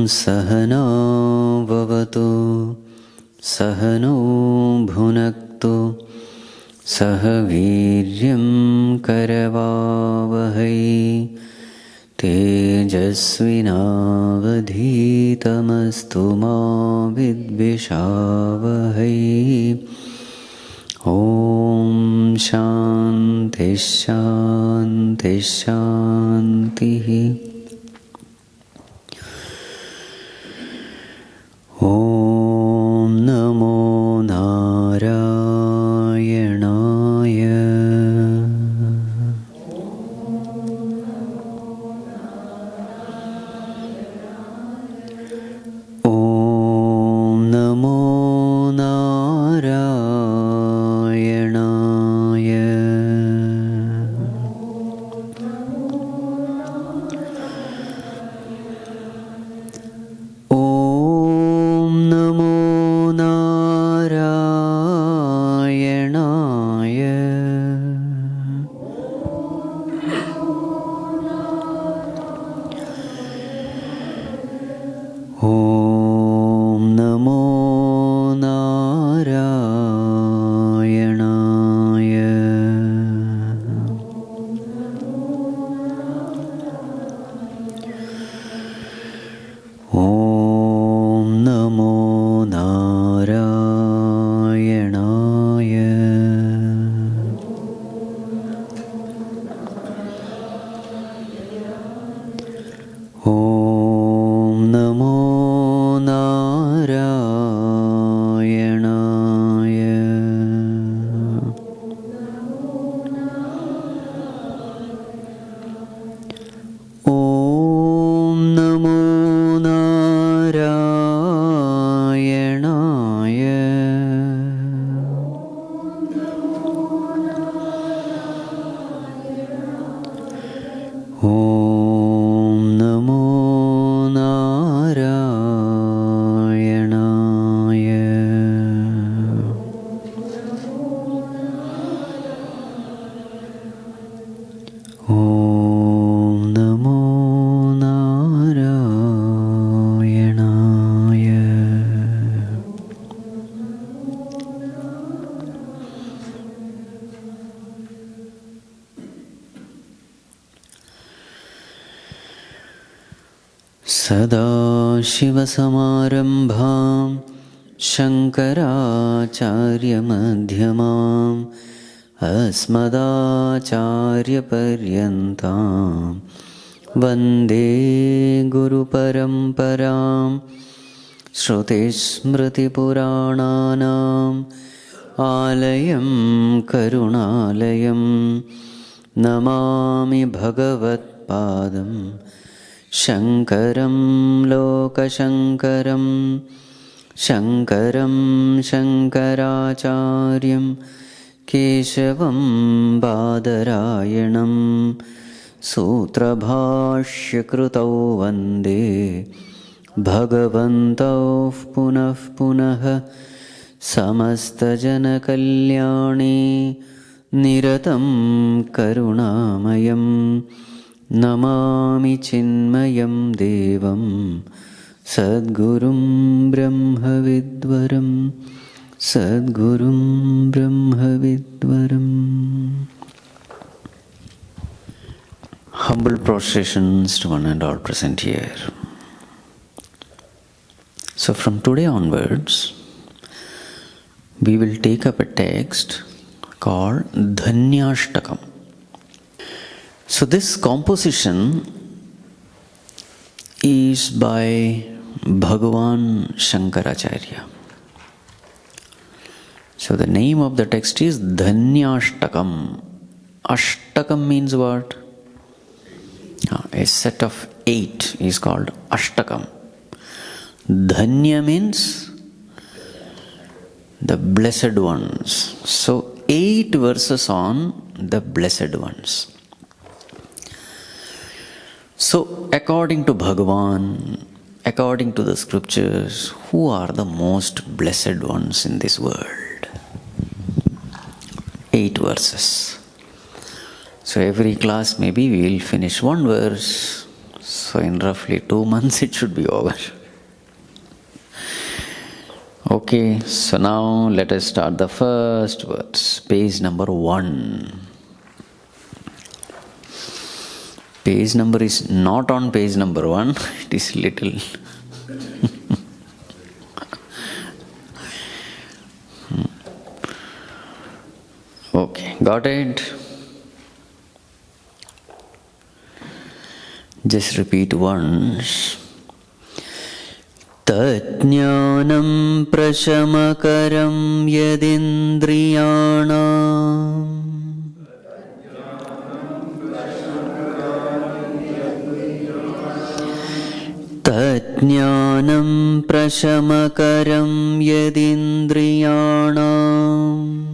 सहना भवतु सहनौ भुनक्तु सह वीर्यं करवावहै तेजस्विनावधीतमस्तु मा विद्विषावहै। ॐ शान्ति शान्ति शान्तिः। ॐ नमो नारायणाय। ॐ नमो नारायणाय। सदाशिवसमारम्भां शङ्कराचार्यमध्यमाम् अस्मदाचार्यपर्यन्तां वन्दे गुरुपरम्परां। श्रुतिस्मृतिपुराणानाम् आलयं करुणालयं नमामि भगवत्पादं शङ्करं लोकशङ्करं। शङ्करं शङ्कराचार्यं केशवं बादरायणं सूत्रभाष्यकृतौ वन्दे भगवन्तौ पुनः पुनः। समस्तजनकल्याणे निरतं करुणामयं नमामि चिन्मयं देवं सद्गुरुं ब्रह्मविद्वरं सद्गुरुं ब्रह्मविद्वरम्। Humble prostrations to one and all present here. So from today onwards, we will take up a text called Dhanyashtakam. So this composition is by Bhagavan Shankaracharya. So the name of the text is Dhanyashtakam. Ashtakam means what? A set of 8 is called Ashtakam. Dhanya means the blessed ones. So 8 verses on the blessed ones. So according to Bhagavan, according to the scriptures, who are the most blessed ones in this world? 8 verses. So every class maybe we will finish one verse. So in roughly 2 months it should be over. Okay, so now let us start the first verse, page number 1. Page number is not on page number 1, it is little. Okay, got it? Just repeat once. Tajnanam prashamakaram yadindriyanam Tajnanam prashamakaram yadindriyanam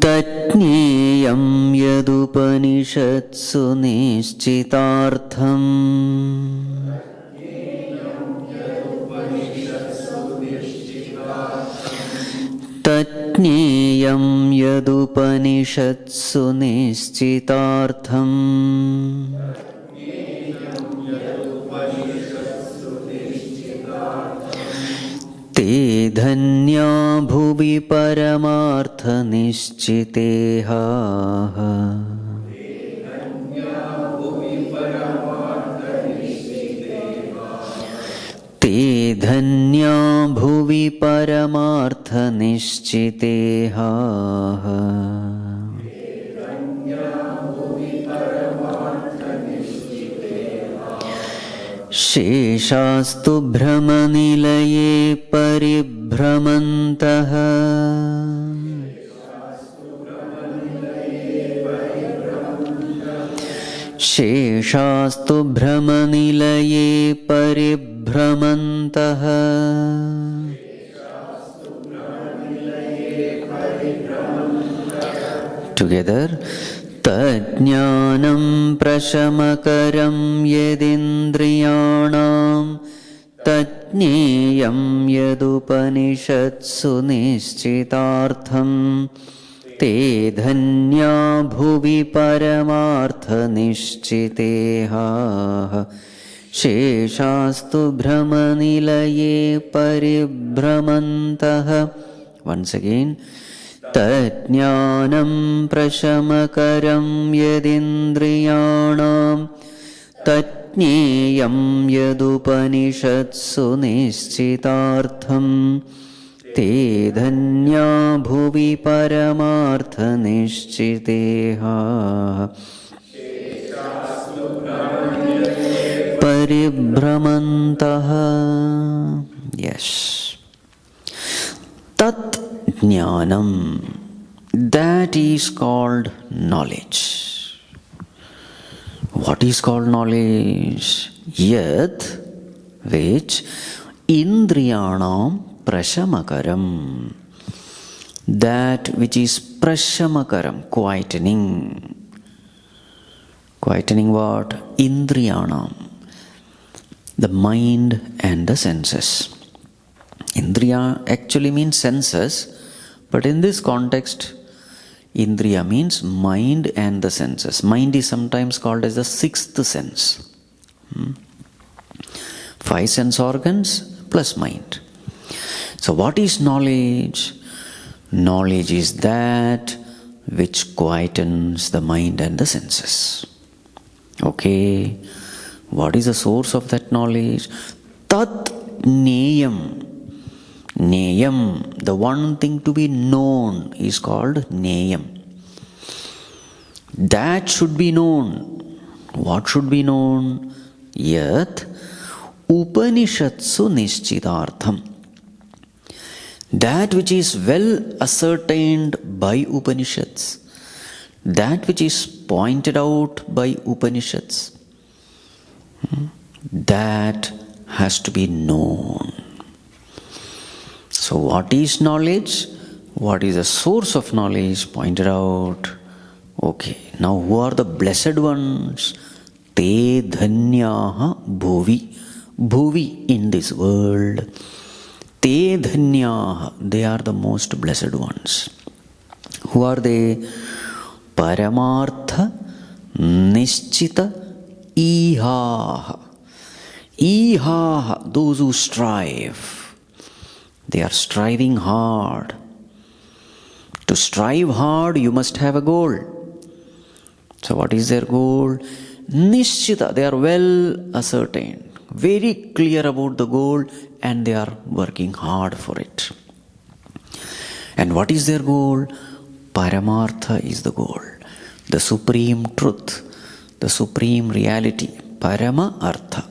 Tatneyam yadupanishatsu nishchitartham Tatneyam yadupanishatsu nishchitartham Te dhanya bhuvi paramartha nishchiteha Te dhanya bhuvi paramartha nishchiteha Sheshastu bhramanilaye paribhramantaha Sheshastu bhramanilaye paribhramantaha Together Tajnanam prashamakaram yadindriyanam Tajneyam yadupanishatsu nishchitartham Te dhanya bhuvi paramartha nishchiteha Sheshastu bhramanilaye paribhramantaha Once again Tajnanam prashamakaram yadindriyanam Tajneyam yadupanishatsu nishchitartham Te dhanya bhuvi paramartha nishchiteha Paribhramantaha Yes. Tat Jnanam, that is called knowledge. What is called knowledge? Yat, which indriyanam prashamakaram, that which is prashamakaram, quietening. Quietening what? Indriyanam, the mind and the senses. Indriya actually means senses, but in this context, Indriya means mind and the senses. Mind is sometimes called as the sixth sense. 5 sense organs plus mind. So what is knowledge? Knowledge is that which quietens the mind and the senses. Okay, what is the source of that knowledge? Tat Neyam. Neyam, the one thing to be known, is called Neyam. That should be known. What should be known? Yat Upanishatsu Nishchitartham. That which is well ascertained by Upanishads, that which is pointed out by Upanishads, that has to be known. So what is knowledge? What is the source of knowledge? Pointed out. Okay, now who are the blessed ones? Te dhanyaha bhuvi. Bhuvi, in this world. Te dhanyaha, they are the most blessed ones. Who are they? Paramartha Nishchita Ihaha. Ihaha, those who strive. They are striving hard. To strive hard, you must have a goal. So what is their goal? Nishchita, they are well ascertained, very clear about the goal, and they are working hard for it. And what is their goal? Paramartha is the goal, the supreme truth, the supreme reality, Parama Artha.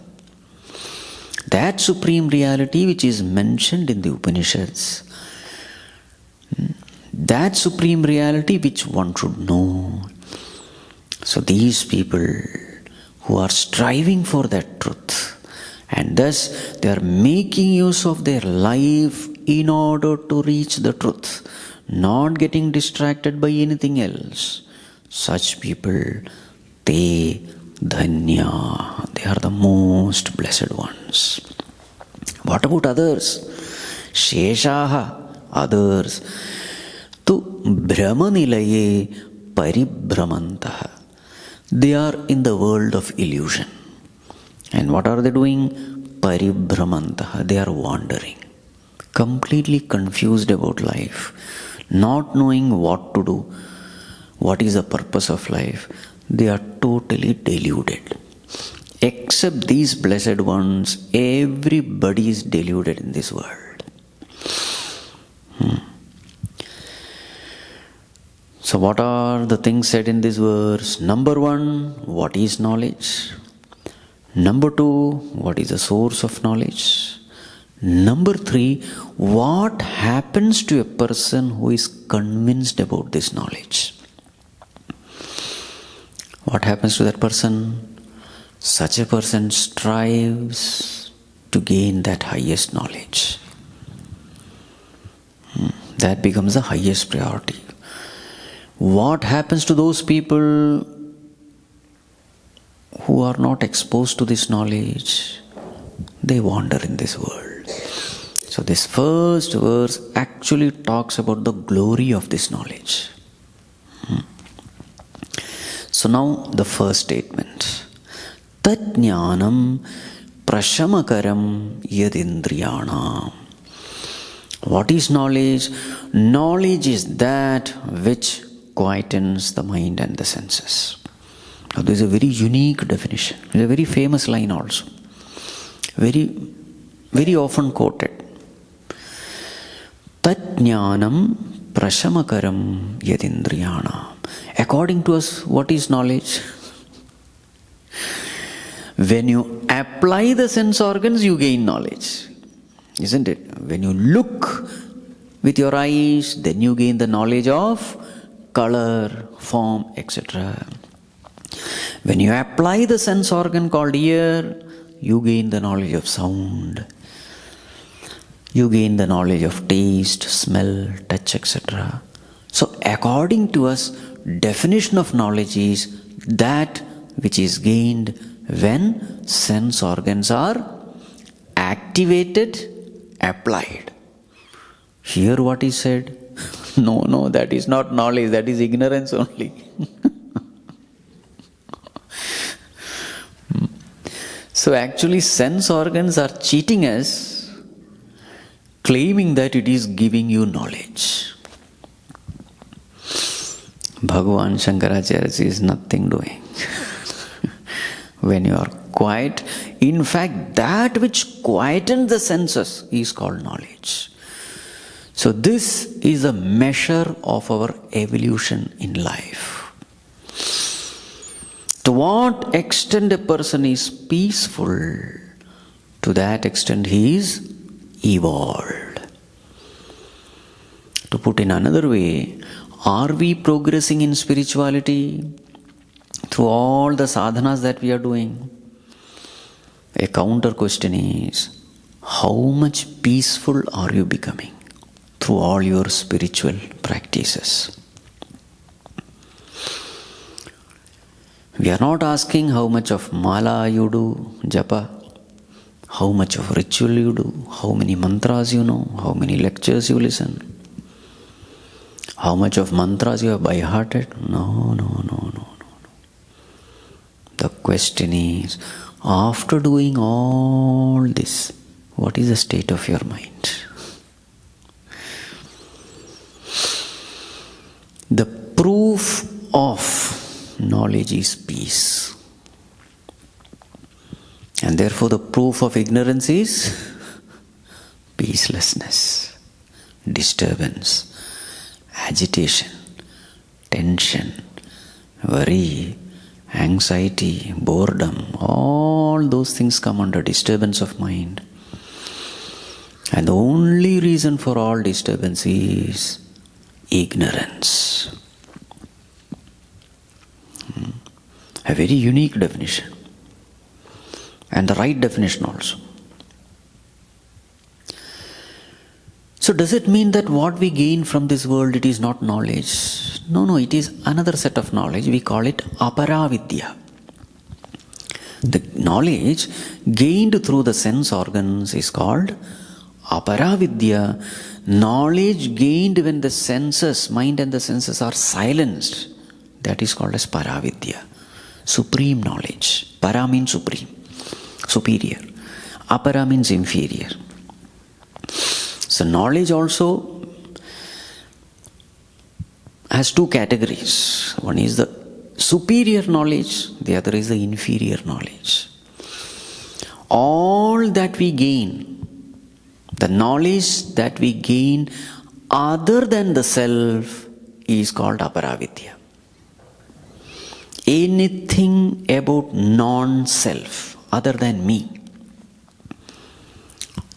That supreme reality which is mentioned in the Upanishads, that supreme reality which one should know. So these people who are striving for that truth, and thus they are making use of their life in order to reach the truth, not getting distracted by anything else. Such people, they dhanya, they are the most blessed ones. What about others? Sheshaha, others. Tu brahmanilaye paribhramantaha. They are in the world of illusion. And what are they doing? Paribhramantaha. They are wandering, completely confused about life, not knowing what to do, what is the purpose of life. They are totally deluded. Except these blessed ones, everybody is deluded in this world. So what are the things said in this verse? Number 1, what is knowledge? Number 2, what is the source of knowledge? Number 3, what happens to a person who is convinced about this knowledge? What happens to that person? Such a person strives to gain that highest knowledge. That becomes the highest priority. What happens to those people who are not exposed to this knowledge? They wander in this world. So this first verse actually talks about the glory of this knowledge. So now the first statement. Tat jnanam prashamakaram yadindriyanam. What is knowledge? Knowledge is that which quietens the mind and the senses. Now there is a very unique definition. There is a very famous line also. Very, very often quoted. Tat jnanam prashamakaram yadindriyanam. According to us, what is knowledge? When you apply the sense organs, you gain knowledge. Isn't it? When you look with your eyes, then you gain the knowledge of color, form, etc. When you apply the sense organ called ear, you gain the knowledge of sound. You gain the knowledge of taste, smell, touch, etc. So according to us, definition of knowledge is that which is gained when sense organs are activated, applied. Here what is said? No, that is not knowledge, that is ignorance only. So actually sense organs are cheating us, claiming that it is giving you knowledge. Bhagavan Shankaracharya is nothing doing. When you are quiet, in fact that which quietens the senses is called knowledge. So this is a measure of our evolution in life. To what extent a person is peaceful, to that extent he is evolved. To put in another way, are we progressing in spirituality through all the sadhanas that we are doing? A counter question is, how much peaceful are you becoming through all your spiritual practices? We are not asking how much of mala you do, japa, how much of ritual you do, how many mantras you know, how many lectures you listen, how much of mantras you have by hearted. No. The question is, after doing all this, what is the state of your mind? The proof of knowledge is peace. And therefore the proof of ignorance is peacelessness, disturbance, agitation, tension, worry, anxiety, boredom, all those things come under disturbance of mind. And the only reason for all disturbance is ignorance. A very unique definition. And the right definition also. So does it mean that what we gain from this world, it is not knowledge? No, it is another set of knowledge. We call it aparavidya. The knowledge gained through the sense organs is called aparavidya. Knowledge gained when the senses, mind and the senses are silenced, that is called as paravidya. Supreme knowledge. Para means supreme, superior. Apara means inferior. So knowledge also has two categories. One is the superior knowledge, the other is the inferior knowledge. All that we gain, the knowledge that we gain other than the self is called aparavidya. Anything about non-self, other than me,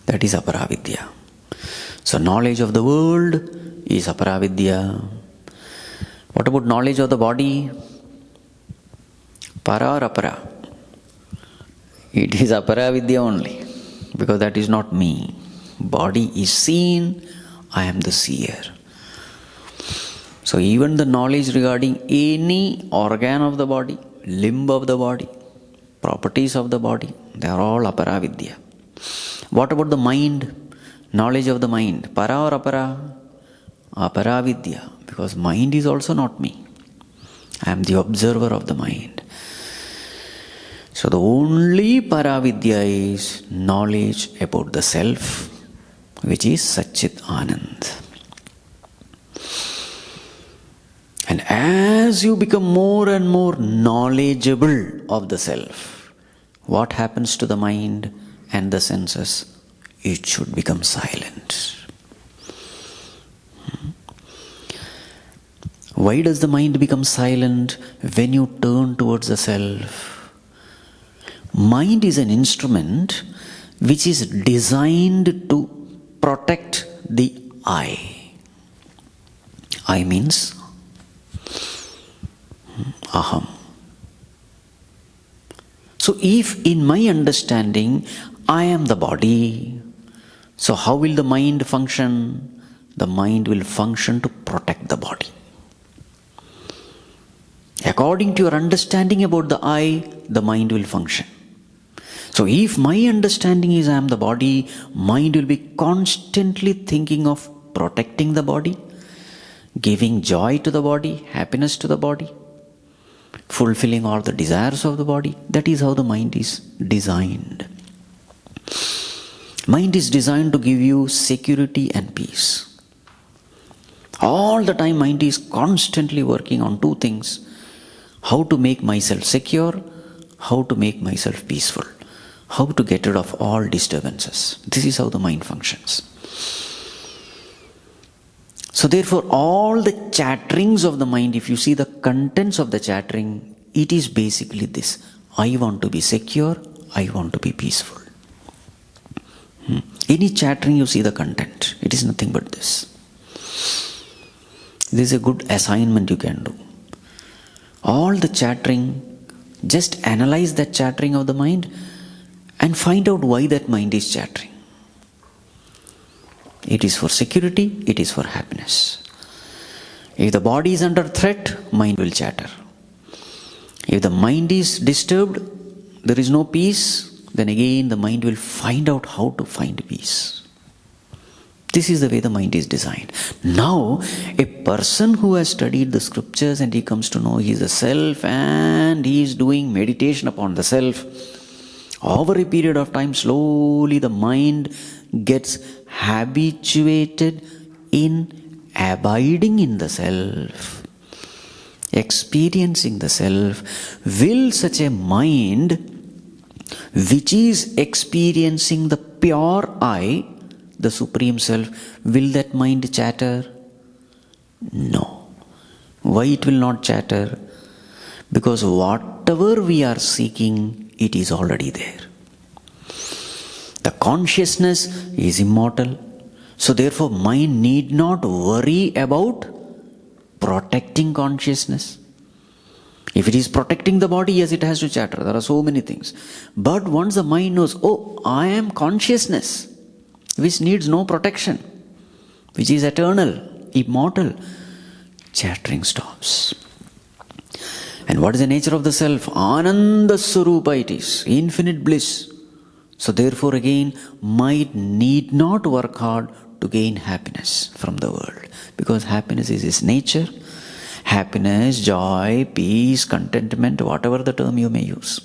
that is aparavidya. So knowledge of the world is aparavidya. What about knowledge of the body? Para or apara? It is aparavidya only, because that is not me. Body is seen, I am the seer. So even the knowledge regarding any organ of the body, limb of the body, properties of the body, they are all aparavidya. What about the mind? Knowledge of the mind, para or apara? Aparavidya, because mind is also not me. I am the observer of the mind. So the only paravidya is knowledge about the self, which is Satchit Anand. And as you become more and more knowledgeable of the self, what happens to the mind and the senses? It should become silent. Why does the mind become silent when you turn towards the self? Mind is an instrument which is designed to protect the I. I means aham. So if in my understanding I am the body, so how will the mind function? The mind will function to protect the body. According to your understanding about the I, the mind will function. So if my understanding is I am the body, mind will be constantly thinking of protecting the body, giving joy to the body, happiness to the body, fulfilling all the desires of the body. That is how the mind is designed. Mind is designed to give you security and peace. All the time mind is constantly working on two things. How to make myself secure, how to make myself peaceful, how to get rid of all disturbances. This is how the mind functions. So therefore all the chatterings of the mind, if you see the contents of the chattering, it is basically this. I want to be secure, I want to be peaceful. Any chattering, you see the content. It is nothing but this. This is a good assignment you can do. All the chattering, just analyze that chattering of the mind and find out why that mind is chattering. It is for security, it is for happiness. If the body is under threat, mind will chatter. If the mind is disturbed, there is no peace, then again the mind will find out how to find peace. This is the way the mind is designed. Now, a person who has studied the scriptures and he comes to know he is a self and he is doing meditation upon the self, over a period of time, slowly the mind gets habituated in abiding in the self, experiencing the self. Will such a mind which is experiencing the pure I, the Supreme Self, will that mind chatter? No. Why it will not chatter? Because whatever we are seeking, it is already there. The consciousness is immortal. So therefore, mind need not worry about protecting consciousness. If it is protecting the body, yes, it has to chatter. There are so many things. But once the mind knows, oh, I am consciousness, which needs no protection, which is eternal, immortal, chattering stops. And what is the nature of the self? Ananda Swarupa it is, infinite bliss. So therefore again, mind need not work hard to gain happiness from the world. Because happiness is its nature. Happiness, joy, peace, contentment, whatever the term you may use.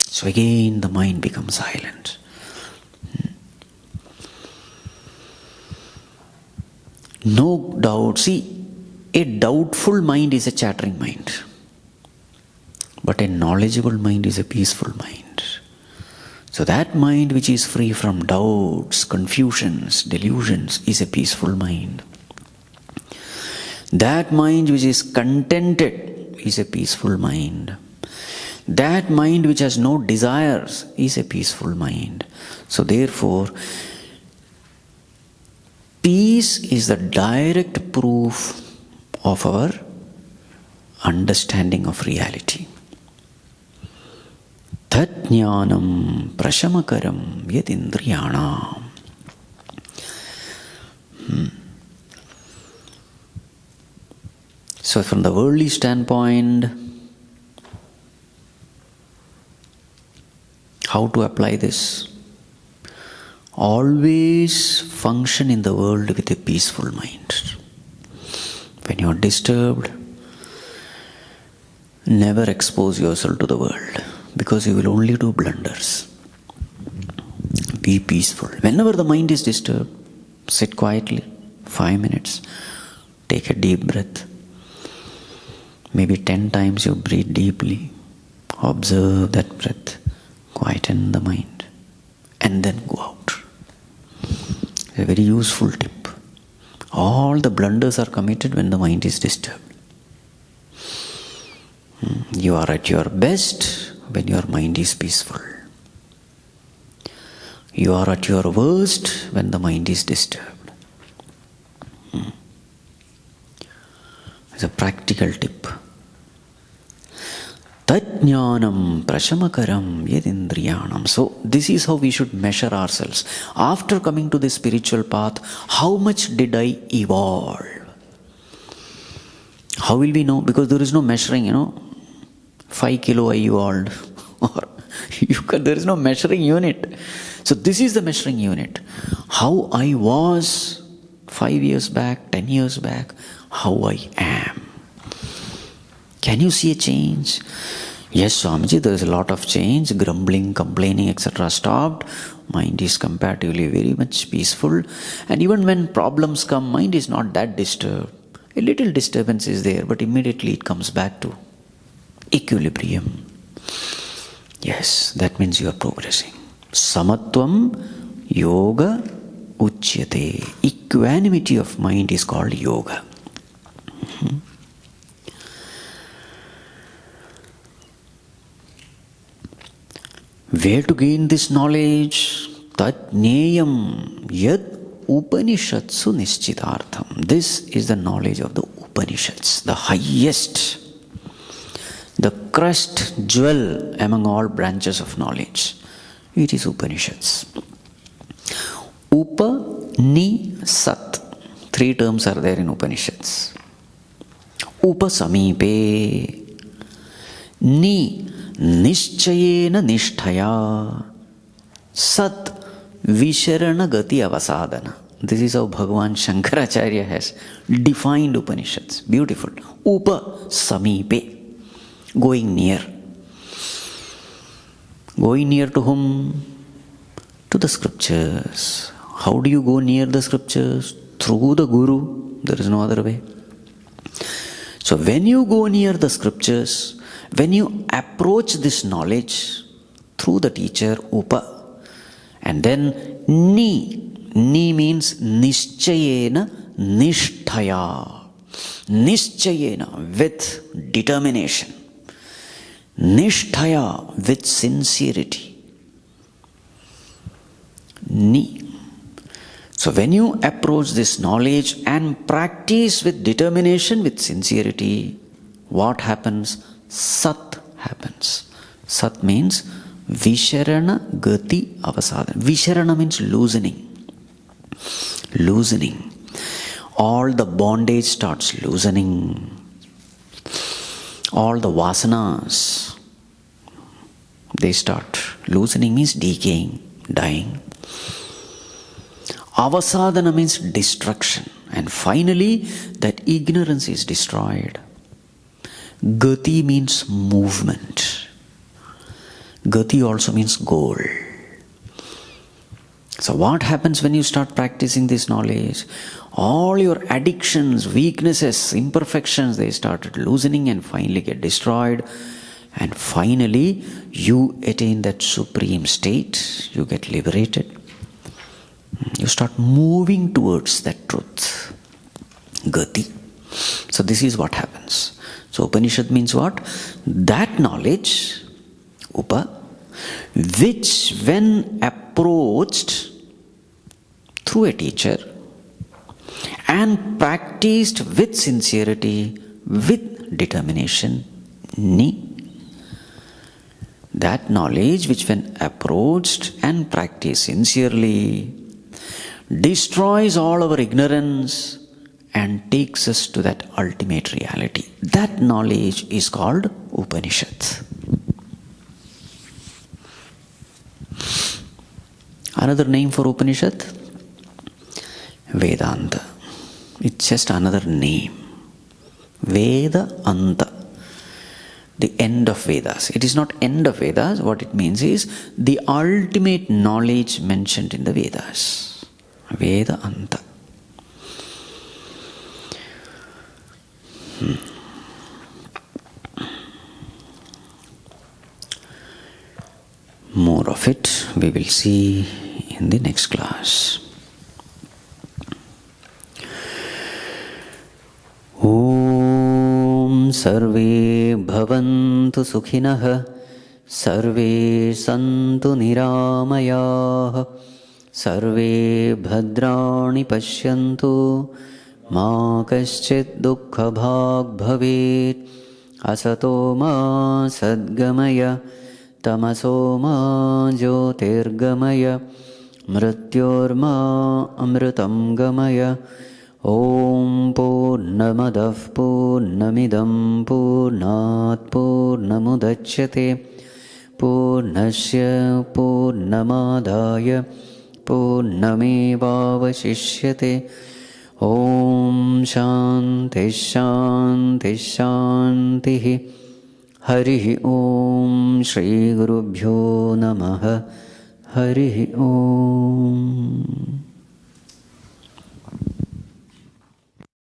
So again the mind becomes silent. No doubt. See, a doubtful mind is a chattering mind. But a knowledgeable mind is a peaceful mind. So that mind which is free from doubts, confusions, delusions is a peaceful mind. That mind which is contented is a peaceful mind. That mind which has no desires is a peaceful mind. So therefore, peace is the direct proof of our understanding of reality. Dhanyastakam prashamakaram yadindriyanam. So from the worldly standpoint, how to apply this? Always function in the world with a peaceful mind. When you are disturbed, never expose yourself to the world, because you will only do blunders. Be peaceful. Whenever the mind is disturbed, sit quietly, 5 minutes, take a deep breath. Maybe 10 times you breathe deeply, observe that breath, quieten the mind, and then go out. A very useful tip. All the blunders are committed when the mind is disturbed. You are at your best when your mind is peaceful. You are at your worst when the mind is disturbed. It's a practical tip. Tajnanam prashamakaram yadindriyanam. So this is how we should measure ourselves. After coming to the spiritual path, how much did I evolve? How will we know? Because there is no measuring, 5 kilo I evolved. Or there is no measuring unit. So this is the measuring unit. How I was 5 years back, 10 years back, how I am. Can you see a change? Yes, Swamiji, there is a lot of change. Grumbling, complaining, etc. stopped. Mind is comparatively very much peaceful. And even when problems come, mind is not that disturbed. A little disturbance is there, but immediately it comes back to equilibrium. Yes, that means you are progressing. Samatvam yoga uchyate. Equanimity of mind is called yoga. Where to gain this knowledge? Tat Jneyam Yad Upanishatsu Nishchitartham. This is the knowledge of the Upanishads, the highest, the crest jewel among all branches of knowledge. It is Upanishads. Upanishat. 3 terms are there in Upanishads. Upasamipe. Ni Nishchayena Nishtaya. Sat Visharana Gati Avasadana. This is how Bhagavan Shankaracharya has defined Upanishads. Beautiful. Upasamipe. Going near. Going near to whom? To the scriptures. How do you go near the scriptures? Through the Guru. There is no other way. So when you go near the scriptures, when you approach this knowledge through the teacher, Upa, and then Ni. Ni means Nishchayena Nishtaya. Nishchayena, with determination. Nishtaya, with sincerity. Ni. So when you approach this knowledge and practice with determination, with sincerity, what happens? Sat happens. Sat means Visharana Gati Avasadana. Visharana means loosening. Loosening. All the bondage starts loosening. All the vasanas, they start loosening, means decaying, dying. Avasadana means destruction. And finally, that ignorance is destroyed. Gati means movement. Gati also means goal. So what happens when you start practicing this knowledge? All your addictions, weaknesses, imperfections, they started loosening and finally get destroyed. And finally, you attain that supreme state. You get liberated. You start moving towards that truth. Gati. So this is what happens. So Upanishad means what? That knowledge, Upa, which when approached through a teacher and practiced with sincerity, with determination, Ni. That knowledge which when approached and practiced sincerely destroys all our ignorance and takes us to that ultimate reality. That knowledge is called Upanishad. Another name for Upanishad? Vedanta. It's just another name. Vedanta. The end of Vedas. It is not end of Vedas. What it means is the ultimate knowledge mentioned in the Vedas. Vedanta. More of it we will see in the next class. Om Sarve Bhavantu Sukhinah Sarve Santu Niramayah Sarve Bhadrani Pashyantu Ma Kaschit Dukkha Bhag Bhavet Asato Ma Sadgamaya Tamaso Ma Jyotirgamaya Mrityorma Amritam Gamaya Om Purnamadav Purnamidam Purnat Purnamudachyate Purnasya Purnamadaya Purnamevavashishyate Om Shanti Shanti Shanti Harihi Om Shri Gurubhyo Namaha Harihi Om.